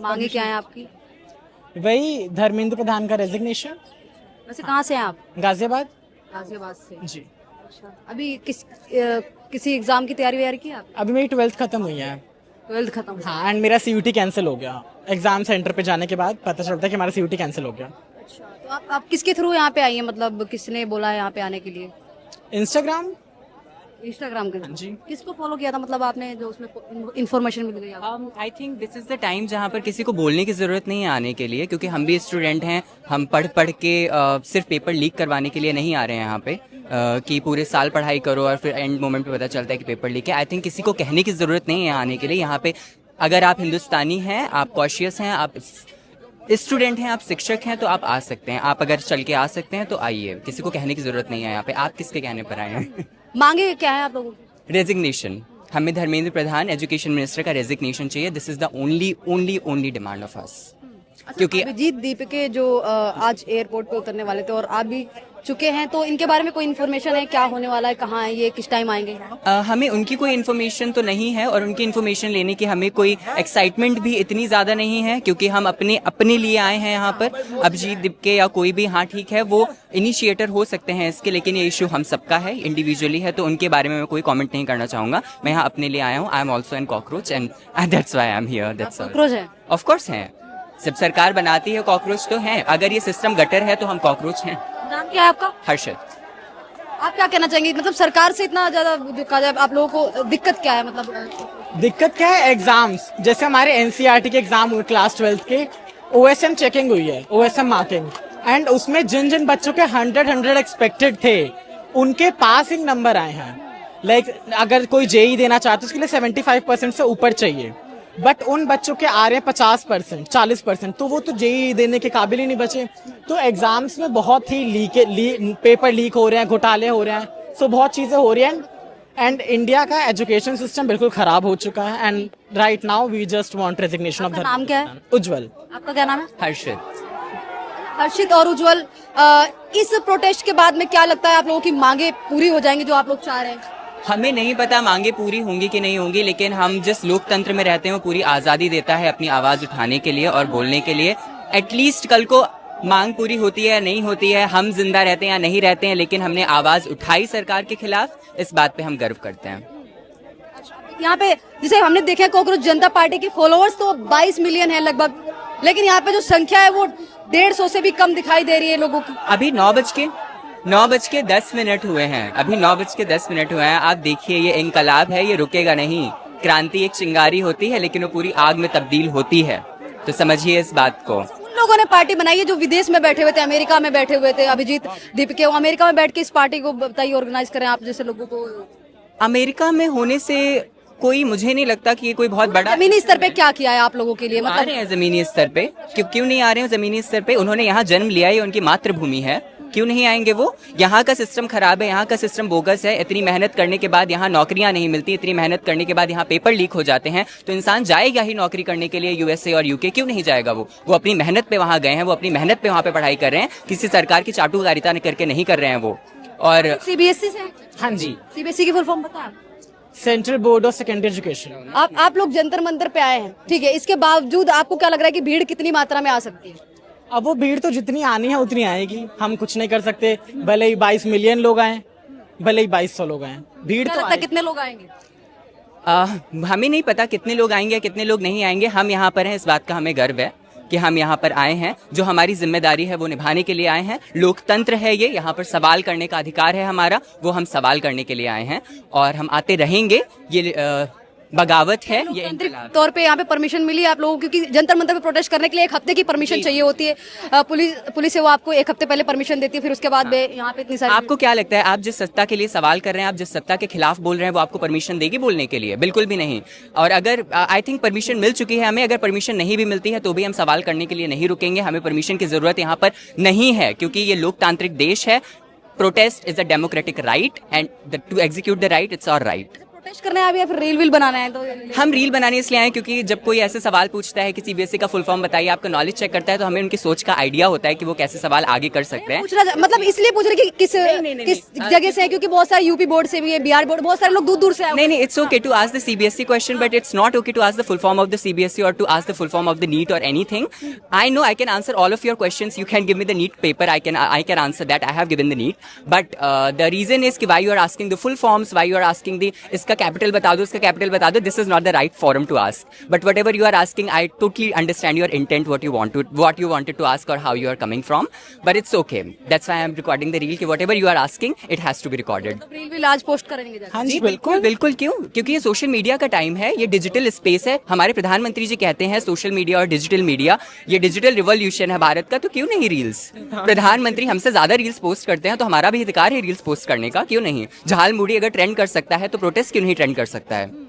मांगे क्या है आपकी? वही धर्मेंद्र प्रधान का रेजिग्नेशन। वैसे कहाँ से हैं आप? गाजियाबाद। गाजियाबाद से। जी। अच्छा, अभी किसी एग्जाम की तैयारी वैयारी की आप? अभी मेरी 12th खत्म हुई है। 12th खत्म हुई। हाँ, एंड मेरा CUT कैंसिल हो गया। एग्जाम सेंटर पे जाने के बाद पता चलता है कि हमारा CUT कैंसिल हो गया। अच्छा, तो आप किसके थ्रू यहाँ पे आई हैं, मतलब किसने बोला है यहाँ पे आने के लिए? इंस्टाग्राम। इंस्टाग्राम के जी। किसको फॉलो किया था, मतलब आपने जो उसमें इन्फॉर्मेशन मिल गई आपको? I think this is the time जहाँ पर किसी को बोलने की ज़रूरत नहीं है आने के लिए, क्योंकि हम भी स्टूडेंट हैं। हम पढ़ पढ़ के सिर्फ पेपर लीक करवाने के लिए नहीं आ रहे हैं यहाँ पे, कि पूरे साल पढ़ाई करो और फिर एंड मोमेंट पे पता चलता है कि पेपर लीक है। आई थिंक किसी को कहने की ज़रूरत नहीं है आने के लिए यहाँ पे। अगर आप हिंदुस्तानी हैं, आप कॉशियस हैं, आप स्टूडेंट हैं, आप शिक्षक हैं, तो आप आ सकते हैं। आप अगर चल के आ सकते हैं तो आइए, किसी को कहने की ज़रूरत नहीं है यहाँ पे। आप किसके कहने पर आए हैं? मांगे क्या है आप लोगों की? रेजिग्नेशन। हमें धर्मेंद्र प्रधान एजुकेशन मिनिस्टर का रेजिग्नेशन चाहिए। This is the only demand of us. क्योंकि अभिजीत दीपके जो आज एयरपोर्ट पे उतरने वाले थे और आप भी चुके हैं, तो इनके बारे में कोई इन्फॉर्मेशन है? क्या होने वाला है, कहाँ है ये, किस टाइम आएंगे? हमें उनकी कोई इन्फॉर्मेशन तो नहीं है, और उनकी इन्फॉर्मेशन लेने की हमें कोई एक्साइटमेंट भी इतनी ज़्यादा नहीं है, क्योंकि हम अपने लिए आए हैं यहाँ पर। अभिजीत दीपके या कोई भी, हाँ ठीक है, वो इनिशिएटर हो सकते हैं इसके, लेकिन ये इशू हम सबका है, इंडिविजुअली है, तो उनके बारे में मैं कोई कॉमेंट नहीं करना चाहूँगा। मैं यहाँ अपने लिए आया हूँ। I am also an cockroach and that's why I am here. That's all. Cockroach है? ऑफ कोर्स हैं। जब सरकार बनाती है कॉकरोच तो हैं। अगर ये सिस्टम गटर है तो हम कॉकरोच हैं। नाम क्या है आपका? हर्षद। आप क्या कहना चाहेंगे, मतलब सरकार से इतना ज्यादा कहा जाए, आप लोगों को दिक्कत क्या है? मतलब दिक्कत क्या है? एग्जाम्स, जैसे हमारे NCERT के एग्जाम हुए क्लास 12th के, OSM चेकिंग हुई है, OSM मार्किंग, एंड उसमें जिन जिन बच्चों के 100 एक्सपेक्टेड थे, उनके पासिंग नंबर आए हैं। लाइक अगर कोई JEE देना चाहता है उसके लिए 75% से ऊपर चाहिए, बट उन बच्चों के आ रहे हैं 50%, 40%, तो वो तो JEE देने के काबिल ही नहीं बचे। तो एग्जाम्स में बहुत ही पेपर लीक हो रहे हैं, घोटाले हो रहे हैं, सो बहुत चीजें हो रही हैं, एंड इंडिया का एजुकेशन सिस्टम बिल्कुल खराब हो चुका है। And right now we just want resignation of आपका नाम क्या है? उज्जवल। आपका क्या नाम है? हर्षद। हर्षित और उज्जवल, इस प्रोटेस्ट के बाद में क्या लगता है आप लोगों की मांगे पूरी हो जाएंगी जो आप लोग चाह रहे हैं? हमें नहीं पता मांगे पूरी होंगी कि नहीं होंगी, लेकिन हम जिस लोकतंत्र में रहते हैं वो पूरी आज़ादी देता है अपनी आवाज़ उठाने के लिए और बोलने के लिए। एटलीस्ट कल को मांग पूरी होती है या नहीं होती है, हम जिंदा रहते हैं या नहीं रहते हैं, लेकिन हमने आवाज़ उठाई सरकार के खिलाफ, इस बात पे हम गर्व करते हैं। यहाँ पे जिसे हमने देखा, कॉकरोच जनता पार्टी के फॉलोअर्स तो 22 मिलियन है लगभग, लेकिन यहाँ पे जो संख्या है वो 150 से भी कम दिखाई दे रही है लोगों की। अभी 9:10 हुए हैं। अभी 9:10 हुए हैं। आप देखिए, ये इनकलाब है, ये रुकेगा नहीं। क्रांति एक चिंगारी होती है, लेकिन वो पूरी आग में तब्दील होती है, तो समझिए इस बात को। उन लोगों ने पार्टी बनाई है जो विदेश में बैठे हुए थे, अमेरिका में बैठे हुए थे। अभिजीत दीपके वो अमेरिका में बैठ के इस पार्टी को बताइए, ऑर्गेनाइज करें आप जैसे लोगों को। अमेरिका में होने से कोई, मुझे नहीं लगता कि ये कोई बहुत बड़ा। जमीनी स्तर पे क्या किया है आप लोगों के लिए? आ रहे हैं जमीनी स्तर पे। क्यों नहीं आ रहे हैं जमीनी स्तर पे? उन्होंने यहाँ जन्म लिया है, उनकी मातृभूमि है, क्यों नहीं आएंगे वो? यहाँ का सिस्टम खराब है, यहाँ का सिस्टम बोगस है। इतनी मेहनत करने के बाद यहाँ नौकरियां नहीं मिलती, इतनी मेहनत करने के बाद यहाँ पेपर लीक हो जाते हैं, तो इंसान जाएगा ही नौकरी करने के लिए USA और UK, क्यों नहीं जाएगा? वो अपनी मेहनत पे वहाँ गए हैं, वो अपनी मेहनत पे वहाँ पे पढ़ाई कर रहे हैं, किसी सरकार की चाटुकारिता करके नहीं कर रहे हैं वो। और CBSE से? हाँ जी, CBSE की फुल फॉर्म पता है? Central board of secondary education. आप लोग जंतर मंतर पे आए हैं, ठीक है, इसके बावजूद आपको क्या लग रहा है कि भीड़ कितनी मात्रा में आ सकती है? अब वो भीड़ तो जितनी आनी है उतनी आएगी, हम कुछ नहीं कर सकते। भले ही 22 मिलियन लोग आए, भले ही 2200 लोग आए, भीड़ क्या तो लगता है कितने लोग आएंगे? हमें नहीं पता कितने लोग आएंगे, कितने लोग नहीं आएंगे। हम यहाँ पर हैं, इस बात का हमें गर्व है कि हम यहाँ पर आए हैं। जो हमारी जिम्मेदारी है वो निभाने के लिए आए हैं। लोकतंत्र है ये, यहाँ पर सवाल करने का अधिकार है हमारा, वो हम सवाल करने के लिए आए हैं और हम आते रहेंगे। ये बगावत है, ये लोकतांत्रिक तौर पे यहाँ पे परमिशन मिली आप लोगों को? क्योंकि जंतर मंतर पे प्रोटेस्ट करने के लिए 1 हफ्ते की परमिशन चाहिए होती है। पुलिस से वो आपको 1 हफ्ते पहले परमिशन देती है, फिर उसके बाद यहाँ पे इतनी सारी। आपको क्या लगता है, आप जिस सत्ता के लिए सवाल कर रहे हैं, आप जिस सत्ता के खिलाफ बोल रहे हैं, वो आपको परमिशन देगी बोलने के लिए? बिल्कुल भी नहीं। और अगर आई थिंक परमिशन मिल चुकी है हमें, अगर परमिशन नहीं भी मिलती है तो भी हम सवाल करने के लिए नहीं रुकेंगे। हमें परमिशन की जरूरत यहाँ पर नहीं है, क्योंकि ये लोकतांत्रिक देश है। Protest is a democratic right and to execute the right, it's our right. Test करना है अभी या फिर रील वील बनाना है? तो हम रील बनाने इसलिए आए क्योंकि जब कोई ऐसे सवाल पूछता है कि सीबीएसई का फुल फॉर्म बताइए, आपका नॉलेज चेक करता है, तो हमें उनकी सोच का आइडिया होता है कि वो कैसे सवाल आगे कर सकते हैं। पूछना मतलब इसलिए पूछ रहे कि किस जगह से है, क्योंकि बहुत सारे यूपी बोर्ड से भी है, बिहार बोर्ड, बहुत सारे लोग दूर दूर से आए हुए हैं। नहीं, it's okay to ask the CBSE question, but it's not okay to ask the full form of the CBSE or to ask the full form of the NEET or anything. I know I can answer all of your questions. You can give me the NEET paper. I can answer that. I have given the NEET. But the reason is कि why you are asking the full forms, why you are asking the इसका capital बता दो, इसका capital बता दो. This is not the right forum to ask. But whatever you are asking, I totally understand your intent, what you wanted to ask or how you are coming from. But it's okay. That's why I am recording the reel कि whatever you are asking, it has to be recorded. तो reel we'll आज post करेंगे जाके। हाँ जी जी बिल्कुल। बिल्कुल, क्यों? क्योंकि ये सोशल मीडिया का टाइम है, ये डिजिटल स्पेस है। हमारे प्रधानमंत्री जी कहते हैं सोशल मीडिया और डिजिटल मीडिया ये डिजिटल रिवॉल्यूशन है भारत का, तो क्यों नहीं रील्स? प्रधानमंत्री हमसे ज्यादा रील्स पोस्ट करते हैं, तो हमारा भी अधिकार है रील्स पोस्ट करने का, क्यों नहीं? झाल मुड़ी अगर ट्रेंड कर सकता है तो प्रोटेस्ट क्यों नहीं ट्रेंड कर सकता है?